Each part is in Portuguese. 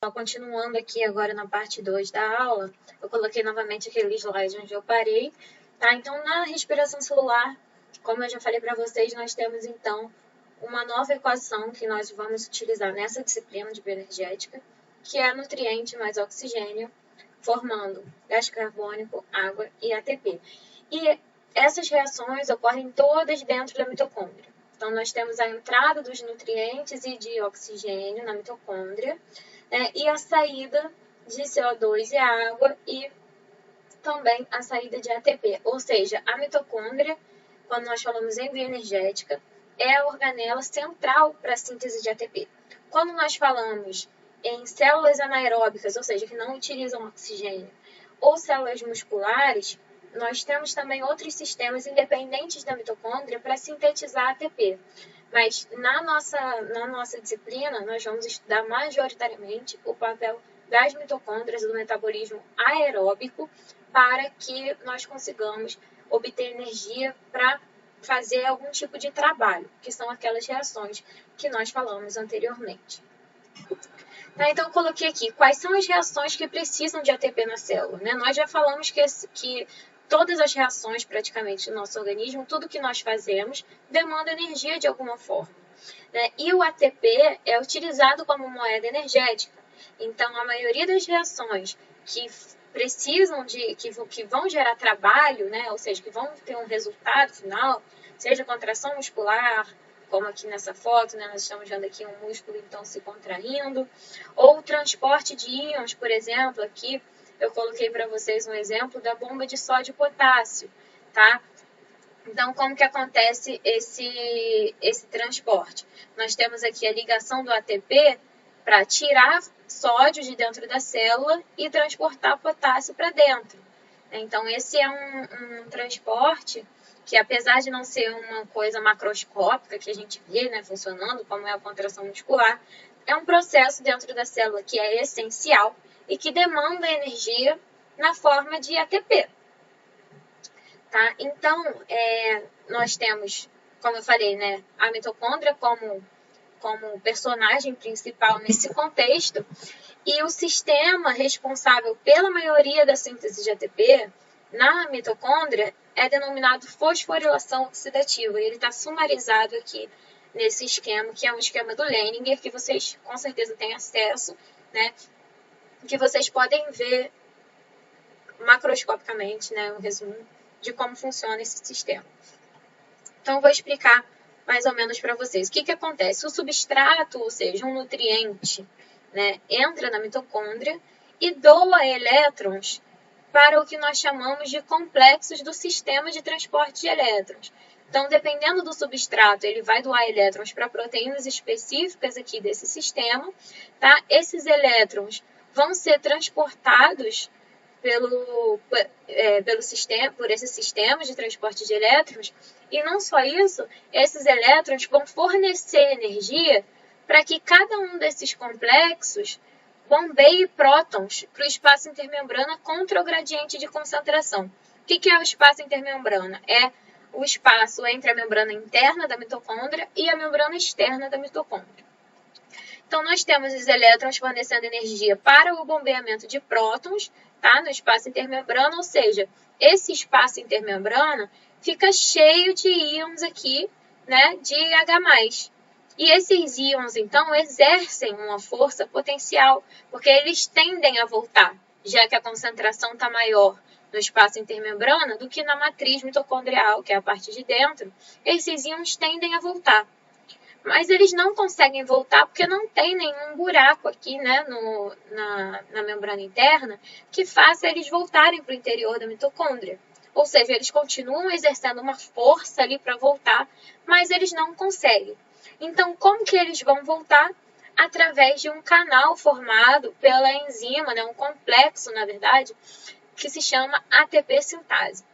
Então, continuando aqui agora na parte 2 da aula, eu coloquei novamente aquele slide onde eu parei, tá? Então, na respiração celular, como eu já falei para vocês, nós temos, então, uma nova equação que nós vamos utilizar nessa disciplina de bioenergética, que é nutriente mais oxigênio, formando gás carbônico, água e ATP. E essas reações ocorrem todas dentro da mitocôndria. Então, nós temos a entrada dos nutrientes e de oxigênio na mitocôndria, e a saída de CO2 e água e também a saída de ATP. Ou seja, a mitocôndria, quando nós falamos em bioenergética, é a organela central para a síntese de ATP. Quando nós falamos em células anaeróbicas, ou seja, que não utilizam oxigênio, ou células musculares, nós temos também outros sistemas independentes da mitocôndria para sintetizar ATP. Mas na nossa disciplina, nós vamos estudar majoritariamente o papel das mitocôndrias do metabolismo aeróbico para que nós consigamos obter energia para fazer algum tipo de trabalho, que são aquelas reações que nós falamos anteriormente. Tá, então, eu coloquei aqui quais são as reações que precisam de ATP na célula. Né? Nós já falamos que todas as reações, praticamente, do nosso organismo, tudo que nós fazemos, demanda energia de alguma forma. Né? E o ATP é utilizado como moeda energética. Então, a maioria das reações que precisam que vão gerar trabalho, né? Ou seja, que vão ter um resultado final, seja contração muscular, como aqui nessa foto, né? Nós estamos vendo aqui um músculo, então, se contraindo, ou transporte de íons, por exemplo, aqui, eu coloquei para vocês um exemplo da bomba de sódio e potássio, tá? Então, como que acontece esse transporte? Nós temos aqui a ligação do ATP para tirar sódio de dentro da célula e transportar potássio para dentro. Então, esse é um transporte que, apesar de não ser uma coisa macroscópica que a gente vê, né, funcionando, como é a contração muscular, é um processo dentro da célula que é essencial e que demanda energia na forma de ATP. Tá? Então, nós temos, como eu falei, né, a mitocôndria como personagem principal nesse contexto, e o sistema responsável pela maioria da síntese de ATP na mitocôndria é denominado fosforilação oxidativa, e ele está sumarizado aqui nesse esquema, que é um esquema do Leininger, que vocês com certeza têm acesso, né, que vocês podem ver macroscopicamente, né, um resumo de como funciona esse sistema. Então, eu vou explicar mais ou menos para vocês. O que acontece? O substrato, ou seja, um nutriente, né, entra na mitocôndria e doa elétrons para o que nós chamamos de complexos do sistema de transporte de elétrons. Então, dependendo do substrato, ele vai doar elétrons para proteínas específicas aqui desse sistema, tá? Esses elétrons vão ser transportados por esse sistema de transporte de elétrons, e não só isso, esses elétrons vão fornecer energia para que cada um desses complexos bombeie prótons para o espaço intermembrana contra o gradiente de concentração. O que é o espaço intermembrana? É o espaço entre a membrana interna da mitocôndria e a membrana externa da mitocôndria. Então, nós temos os elétrons fornecendo energia para o bombeamento de prótons, tá, no espaço intermembrana, ou seja, esse espaço intermembrana fica cheio de íons aqui, né, de H+. E esses íons, então, exercem uma força potencial, porque eles tendem a voltar, já que a concentração está maior no espaço intermembrana do que na matriz mitocondrial, que é a parte de dentro. Esses íons tendem a voltar. Mas eles não conseguem voltar porque não tem nenhum buraco aqui, né, na membrana interna que faça eles voltarem para o interior da mitocôndria. Ou seja, eles continuam exercendo uma força ali para voltar, mas eles não conseguem. Então, como que eles vão voltar? Através de um canal formado pela enzima, né, um complexo, na verdade, que se chama ATP sintase.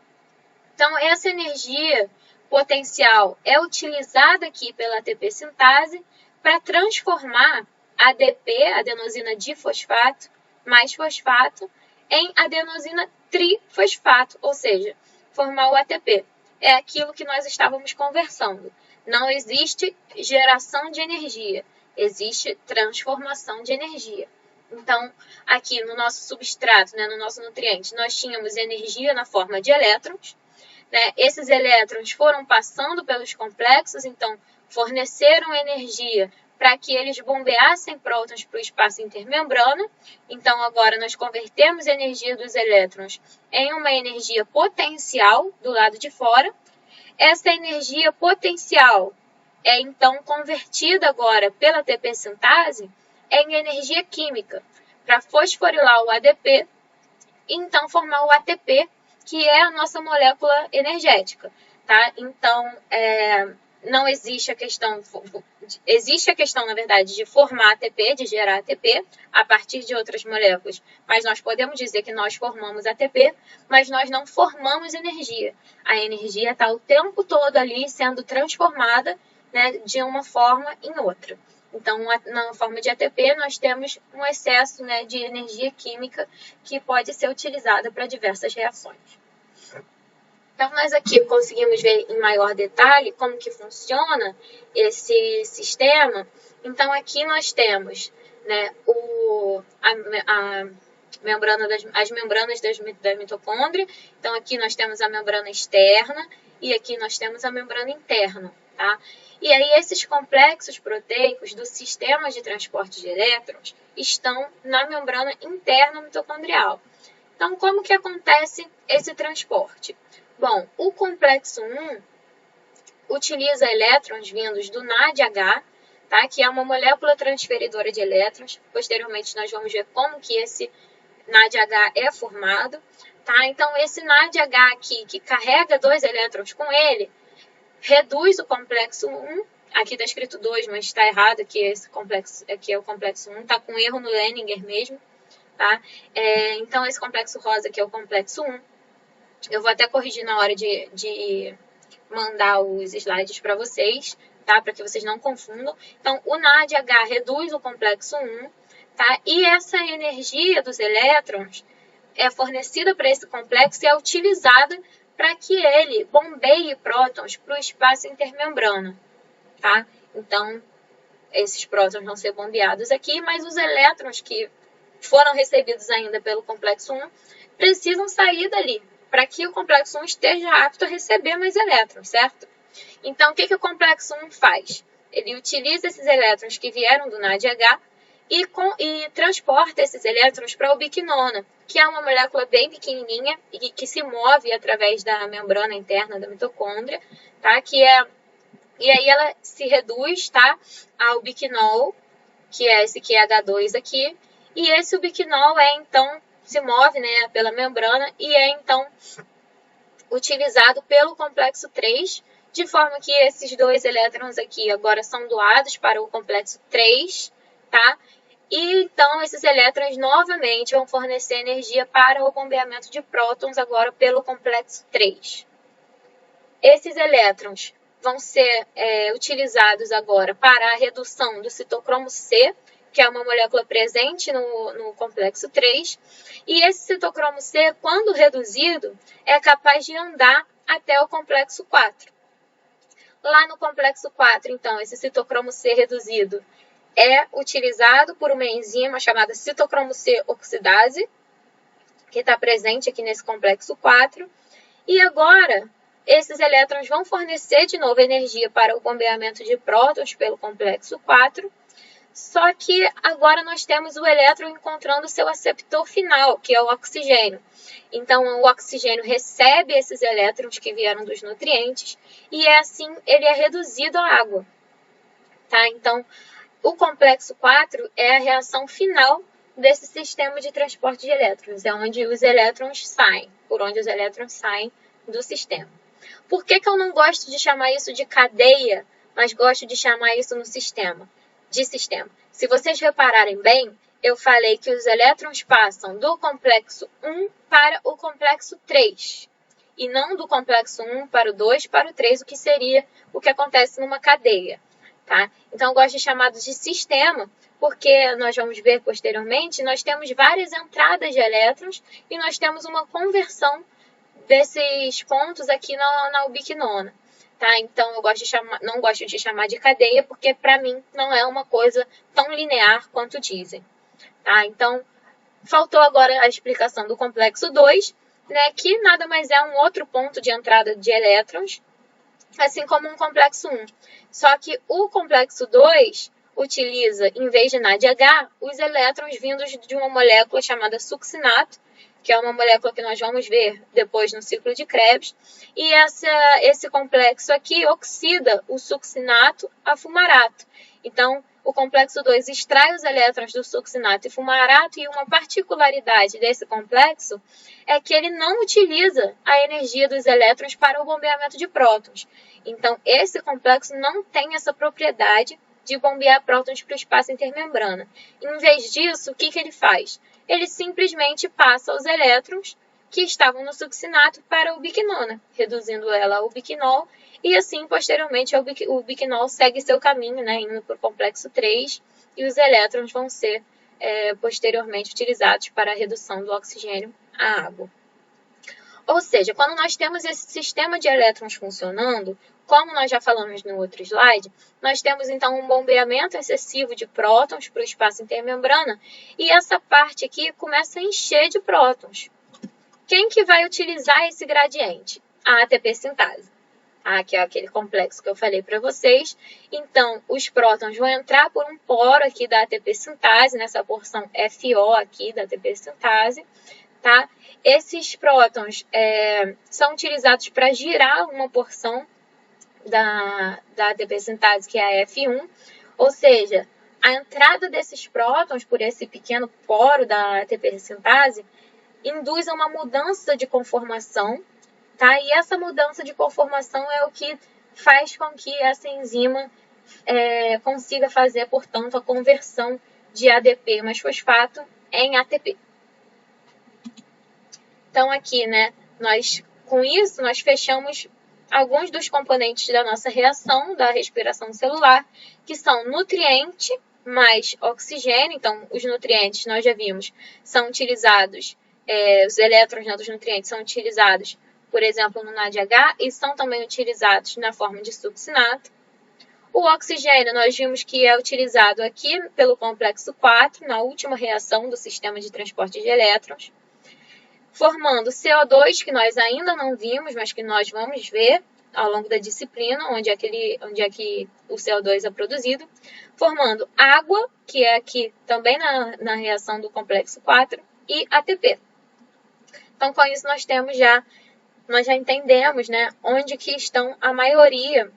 Então, essa energia potencial é utilizada aqui pela ATP sintase para transformar ADP, adenosina difosfato, mais fosfato, em adenosina trifosfato, ou seja, formar o ATP. É aquilo que nós estávamos conversando. Não existe geração de energia, existe transformação de energia. Então, aqui no nosso substrato, né, no nosso nutriente, nós tínhamos energia na forma de elétrons, né? Esses elétrons foram passando pelos complexos, então forneceram energia para que eles bombeassem prótons para o espaço intermembrana. Então, agora nós convertemos a energia dos elétrons em uma energia potencial do lado de fora. Essa energia potencial é, então, convertida agora pela ATP sintase em energia química para fosforilar o ADP e, então, formar o ATP, que é a nossa molécula energética, tá? Então, não existe a questão, existe a questão, na verdade, de formar ATP, de gerar ATP a partir de outras moléculas, mas nós podemos dizer que nós formamos ATP, mas nós não formamos energia. A energia está o tempo todo ali sendo transformada, né, de uma forma em outra. Então, na forma de ATP, nós temos um excesso, né, de energia química que pode ser utilizada para diversas reações. Então, nós aqui conseguimos ver em maior detalhe como que funciona esse sistema. Então, aqui nós temos, né, as membranas da mitocôndria. Então, aqui nós temos a membrana externa e aqui nós temos a membrana interna, tá? E aí, esses complexos proteicos do sistema de transporte de elétrons estão na membrana interna mitocondrial. Então, como que acontece esse transporte? Bom, o complexo 1 utiliza elétrons vindos do NADH, tá? Que é uma molécula transferidora de elétrons. Posteriormente, nós vamos ver como que esse NADH é formado, tá? Então, esse NADH aqui, que carrega 2 elétrons com ele, reduz o complexo 1, aqui está escrito 2, mas está errado, aqui esse complexo aqui é o complexo 1, está com erro no Leninger mesmo, tá? Então, esse complexo rosa aqui é o complexo 1. Eu vou até corrigir na hora de mandar os slides para vocês, tá? Para que vocês não confundam. Então, o NADH reduz o complexo 1, tá? E essa energia dos elétrons é fornecida para esse complexo e é utilizada para que ele bombeie prótons para o espaço intermembrana, tá? Então, esses prótons vão ser bombeados aqui, mas os elétrons que foram recebidos ainda pelo complexo 1 precisam sair dali, para que o complexo 1 esteja apto a receber mais elétrons, certo? Então, o que o complexo 1 faz? Ele utiliza esses elétrons que vieram do NADH e transporta esses elétrons para a ubiquinona, que é uma molécula bem pequenininha e que se move através da membrana interna da mitocôndria, tá? E aí ela se reduz, tá, ao ubiquinol, que é esse QH2 aqui, e esse ubiquinol então se move, né, pela membrana e é então utilizado pelo complexo 3, de forma que esses 2 elétrons aqui agora são doados para o complexo 3, tá? E então esses elétrons novamente vão fornecer energia para o bombeamento de prótons agora pelo complexo 3. Esses elétrons vão ser utilizados agora para a redução do citocromo C, que é uma molécula presente no complexo 3. E esse citocromo C, quando reduzido, é capaz de andar até o complexo 4. Lá no complexo 4, então, esse citocromo C reduzido é utilizado por uma enzima chamada citocromo C oxidase, que está presente aqui nesse complexo 4. E agora, esses elétrons vão fornecer de novo energia para o bombeamento de prótons pelo complexo 4, só que agora nós temos o elétron encontrando seu aceptor final, que é o oxigênio. Então, o oxigênio recebe esses elétrons que vieram dos nutrientes e assim ele é reduzido à água, tá? Então, o complexo 4 é a reação final desse sistema de transporte de elétrons, é onde os elétrons saem, por onde os elétrons saem do sistema. Por que eu não gosto de chamar isso de cadeia, mas gosto de chamar isso de sistema? Se vocês repararem bem, eu falei que os elétrons passam do complexo 1 para o complexo 3, e não do complexo 1 para o 2 para o 3, o que seria o que acontece numa cadeia, tá? Então, eu gosto de chamar de sistema, porque nós vamos ver posteriormente, nós temos várias entradas de elétrons e nós temos uma conversão desses pontos aqui na ubiquinona. Tá? Então, não gosto de chamar de cadeia, porque para mim não é uma coisa tão linear quanto dizem. tá? Então, faltou agora a explicação do complexo 2, né, que nada mais é um outro ponto de entrada de elétrons, assim como um complexo 1. Só que o complexo 2 utiliza, em vez de NADH, os elétrons vindos de uma molécula chamada succinato, que é uma molécula que nós vamos ver depois no ciclo de Krebs, e esse complexo aqui oxida o succinato a fumarato. Então, o complexo 2 extrai os elétrons do succinato e fumarato, e uma particularidade desse complexo é que ele não utiliza a energia dos elétrons para o bombeamento de prótons. Então, esse complexo não tem essa propriedade de bombear prótons para o espaço intermembrana. Em vez disso, o que ele faz? Ele simplesmente passa os elétrons que estavam no succinato para a ubiquinona, reduzindo ela ao ubiquinol, e assim, posteriormente, o ubiquinol segue seu caminho, né, indo para o complexo 3, e os elétrons vão ser posteriormente utilizados para a redução do oxigênio à água. Ou seja, quando nós temos esse sistema de elétrons funcionando, como nós já falamos no outro slide, nós temos então um bombeamento excessivo de prótons para o espaço intermembrana, e essa parte aqui começa a encher de prótons. Quem que vai utilizar esse gradiente? A ATP sintase, que é aquele complexo que eu falei para vocês. Então, os prótons vão entrar por um poro aqui da ATP sintase, nessa porção FO aqui da ATP sintase, tá? Esses prótons são utilizados para girar uma porção da ATP sintase, que é a F1, ou seja, a entrada desses prótons por esse pequeno poro da ATP sintase induz a uma mudança de conformação, tá? E essa mudança de conformação é o que faz com que essa enzima consiga fazer, portanto, a conversão de ADP mais fosfato em ATP. Então, aqui, né, com isso, nós fechamos alguns dos componentes da nossa reação, da respiração celular, que são nutriente mais oxigênio. Então, os nutrientes, nós já vimos, são utilizados, os elétrons dos nutrientes são utilizados, por exemplo, no NADH, e são também utilizados na forma de succinato. O oxigênio, nós vimos que é utilizado aqui pelo complexo 4, na última reação do sistema de transporte de elétrons, formando CO2, que nós ainda não vimos, mas que nós vamos ver ao longo da disciplina, onde é que o CO2 é produzido, formando água, que é aqui também na reação do complexo 4, e ATP. Então, com isso, nós já entendemos, né, onde que estão a maioria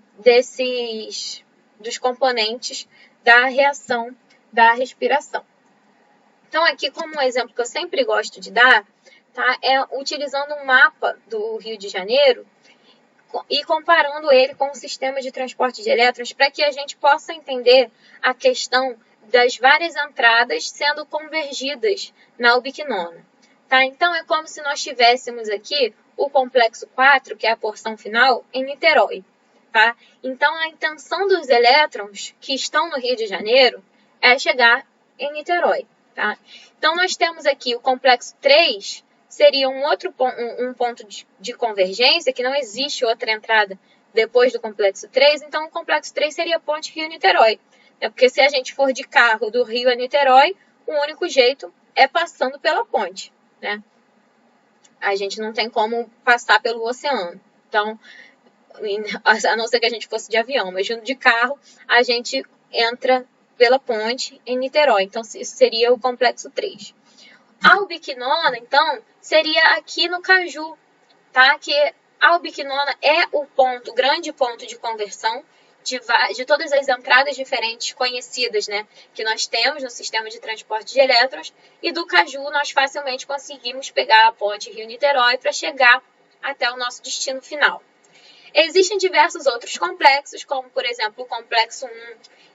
dos componentes da reação da respiração. Então, aqui, como um exemplo que eu sempre gosto de dar, tá, utilizando um mapa do Rio de Janeiro e comparando ele com o sistema de transporte de elétrons, para que a gente possa entender a questão das várias entradas sendo convergidas na ubiquinona. Tá? Então, é como se nós tivéssemos aqui o complexo 4, que é a porção final, em Niterói. Tá? Então, a intenção dos elétrons que estão no Rio de Janeiro é chegar em Niterói. Tá? Então, nós temos aqui o complexo 3, seria um ponto de convergência, que não existe outra entrada depois do complexo 3, então o complexo 3 seria a ponte Rio-Niterói. Porque se a gente for de carro do Rio a Niterói, o único jeito é passando pela ponte, né? A gente não tem como passar pelo oceano. Então, a não ser que a gente fosse de avião, mas de carro, a gente entra pela ponte em Niterói. Então, isso seria o complexo 3. A ubiquinona, então, seria aqui no Caju, tá? Que a ubiquinona é o grande ponto de conversão de todas as entradas diferentes conhecidas, né, que nós temos no sistema de transporte de elétrons, e do Caju nós facilmente conseguimos pegar a ponte Rio-Niterói para chegar até o nosso destino final. Existem diversos outros complexos, como, por exemplo, o complexo 1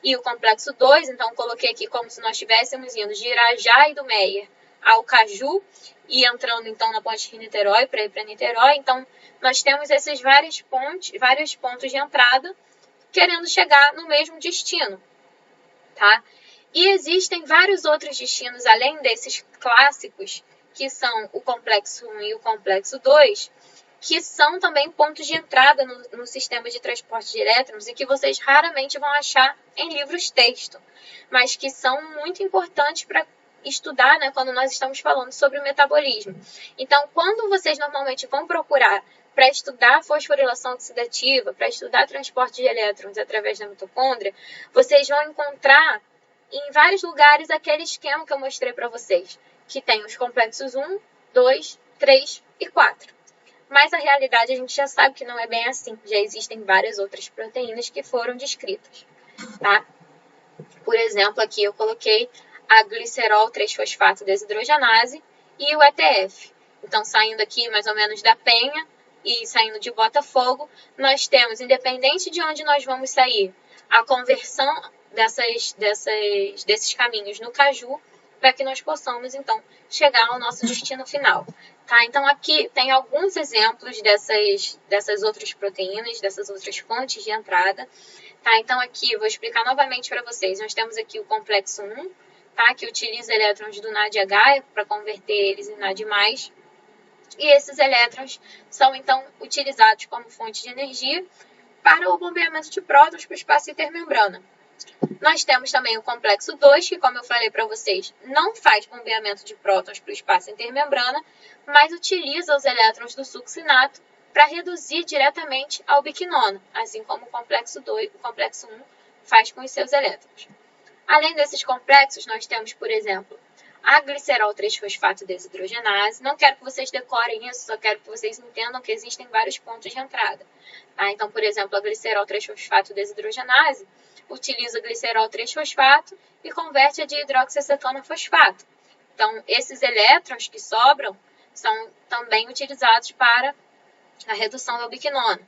e o complexo 2, então coloquei aqui como se nós estivéssemos indo de Irajá e do Meier ao Caju, e entrando então na ponte Rio-Niterói para ir para Niterói. Então, nós temos esses vários pontos de entrada querendo chegar no mesmo destino, tá? E existem vários outros destinos, além desses clássicos, que são o complexo 1 e o complexo 2, que são também pontos de entrada no sistema de transporte de elétrons e que vocês raramente vão achar em livros texto, mas que são muito importantes para estudar, né, quando nós estamos falando sobre o metabolismo. Então, quando vocês normalmente vão procurar para estudar fosforilação oxidativa, para estudar transporte de elétrons através da mitocôndria, vocês vão encontrar em vários lugares aquele esquema que eu mostrei para vocês, que tem os complexos 1, 2, 3 e 4. Mas a realidade a gente já sabe que não é bem assim. Já existem várias outras proteínas que foram descritas, tá? Por exemplo, aqui eu coloquei a glicerol 3-fosfato desidrogenase e o ETF. Então, saindo aqui mais ou menos da Penha e saindo de Botafogo, nós temos, independente de onde nós vamos sair, a conversão desses caminhos no caju, para que nós possamos, então, chegar ao nosso destino final. Tá? Então, aqui tem alguns exemplos dessas outras proteínas, dessas outras fontes de entrada. Tá? Então, aqui, eu vou explicar novamente para vocês. Nós temos aqui o complexo 1, tá? Que utiliza elétrons do NADH para converter eles em NAD+. E esses elétrons são, então, utilizados como fonte de energia para o bombeamento de prótons para o espaço intermembrana. Nós temos também o complexo 2, que, como eu falei para vocês, não faz bombeamento de prótons para o espaço intermembrana, mas utiliza os elétrons do succinato para reduzir diretamente a ubiquinona, assim como o complexo 1 faz com os seus elétrons. Além desses complexos, nós temos, por exemplo, a glicerol 3-fosfato desidrogenase. Não quero que vocês decorem isso, só quero que vocês entendam que existem vários pontos de entrada. Tá? Então, por exemplo, a glicerol 3-fosfato desidrogenase utiliza glicerol 3-fosfato e converte a dihidroxiacetona fosfato. Então, esses elétrons que sobram são também utilizados para a redução da ubiquinona.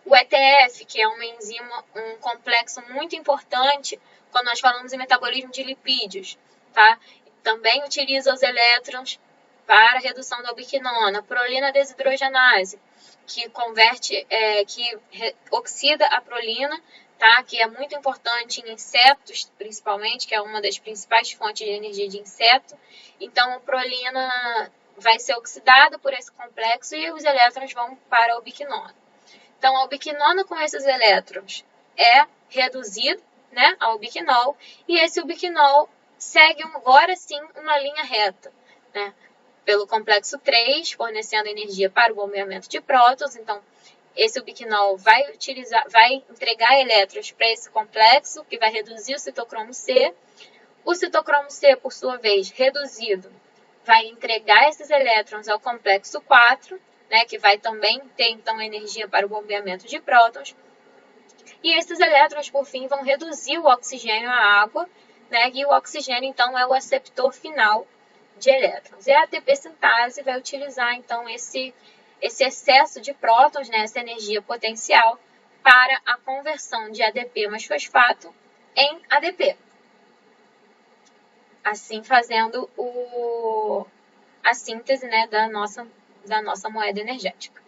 O ETF, que é uma enzima, um complexo muito importante quando nós falamos em metabolismo de lipídios, tá? Também utiliza os elétrons para a redução da ubiquinona. Prolina desidrogenase, que oxida a prolina, tá? Que é muito importante em insetos, principalmente, que é uma das principais fontes de energia de inseto. Então, a prolina vai ser oxidada por esse complexo e os elétrons vão para a ubiquinona. Então, a ubiquinona com esses elétrons é reduzido, né, ao ubiquinol, e esse ubiquinol segue agora sim uma linha reta, né, pelo complexo 3, fornecendo energia para o bombeamento de prótons. Então, esse ubiquinol vai entregar elétrons para esse complexo, que vai reduzir o citocromo C. O citocromo C, por sua vez, reduzido, vai entregar esses elétrons ao complexo 4, né, que vai também ter, então, energia para o bombeamento de prótons. E esses elétrons, por fim, vão reduzir o oxigênio à água, né, e o oxigênio, então, é o aceptor final de elétrons. E a ATP sintase vai utilizar, então, esse excesso de prótons, né, essa energia potencial, para a conversão de ADP mais fosfato em ADP. Assim, fazendo a síntese, né, da nossa moeda energética.